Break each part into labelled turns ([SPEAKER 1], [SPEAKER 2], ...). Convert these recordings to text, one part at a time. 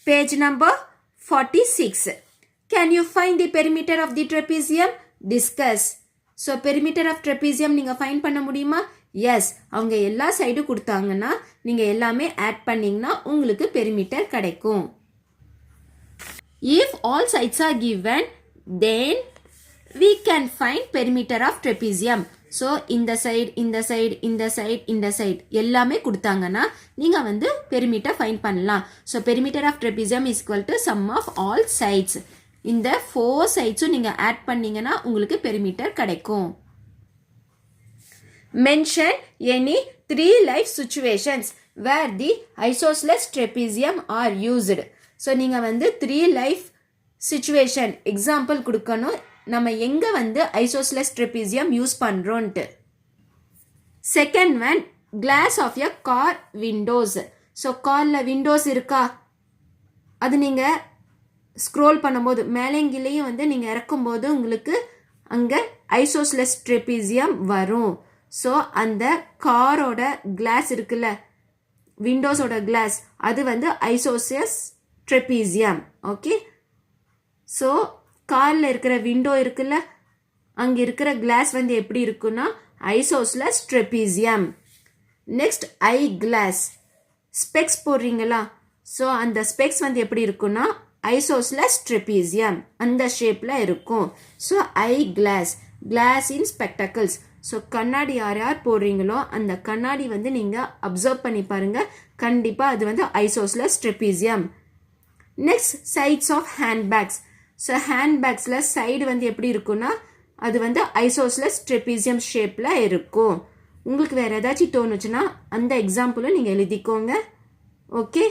[SPEAKER 1] Page number 46. Can you find the perimeter of the trapezium? Discuss. So perimeter of trapezium நீங்க find பண்ண முடியுமா? Yes. அவங்க எல்லா side கொடுத்தாங்கன்னா நீங்க எல்லாமே add பண்ணீங்கன்னா உங்களுக்கு perimeter கிடைக்கும். If all sides are given, then we can find perimeter of trapezium. So இந்த side, இந்த side, இந்த side, இந்த side எல்லாமே கொடுத்தாங்கன்னா நீங்க வந்து perimeter find பண்ணலாம். So perimeter of trapezium is equal to sum of all sides. இந்த 4 sides நீங்க add பண்ணீங்கன்னா உங்களுக்கு perimeter கிடைக்கும். Mention any 3 life situations where the isosceles trapezium are used. So நீங்க வந்து 3 life situation example கொடுக்கணும். நம்ம எங்க வந்து isosceles trapezium யூஸ் பண்றோம்ட்டு. Second one, glass of a car windows. So carல windows இருக்கா? அது நீங்க scroll பண்ணும்போது மேலேங்கிலேயும் வந்து நீங்க இறக்கும்போது உங்களுக்கு அங்க isosceles trapezium வரும். So அந்த காரோட glass இருக்குல்ல, விண்டோஸோட glass அது வந்து isosceles trapezium. ஓகே, ஸோ காரில் இருக்கிற விண்டோ இருக்குல்ல, அங்கே இருக்கிற கிளாஸ் வந்து எப்படி இருக்குன்னா isosceles trapezium. Next eye glass, specs போடுறீங்களா, ஸோ அந்த ஸ்பெக்ஸ் வந்து எப்படி இருக்குன்னா ஐசோஸ்லஸ் ட்ரெபீசியம் அந்த ஷேப்பில் இருக்கும். So eye glass, glass in spectacles. So கண்ணாடி யார் யார் போடுறீங்களோ அந்த கண்ணாடி வந்து நீங்கள் அப்சர்வ் பண்ணி பாருங்கள், கண்டிப்பாக அது வந்து isosceles trapezium. Next sides of handbags. So ஹேண்ட்பேக்ஸில் சைடு வந்து எப்படி இருக்குன்னா அது வந்து ஐசோஸ்லஸ் ட்ரெபீசியம் ஷேப்பில் இருக்கும். உங்களுக்கு வேறு ஏதாச்சும் தோணுச்சுன்னா அந்த எக்ஸாம்பிளும் நீங்கள் எழுதிக்கோங்க. ஓகே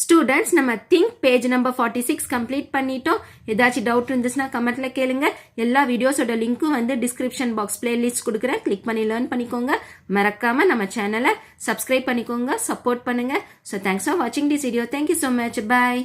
[SPEAKER 1] ஸ்டூடெண்ட்ஸ், நம்ம திங்க் பேஜ் நம்பர் 46 கம்ப்ளீட் பண்ணிட்டோம். ஏதாச்சும் டவுட் இருந்துச்சுன்னா கமெண்ட்டில் கேளுங்க. எல்லா வீடியோஸோட லிங்க்கும் வந்து டிஸ்கிரிப்ஷன் பாக்ஸ் பிளேலிஸ்ட் கொடுக்குறேன், கிளிக் பண்ணி லேர்ன் பண்ணிக்கோங்க. மறக்காமல் நம்ம சேனலை சப்ஸ்கிரைப் பண்ணிக்கோங்க, சப்போர்ட் பண்ணுங்கள். ஸோ தேங்க்ஸ் ஃபார் வாட்சிங் this video. Thank you so much. Bye.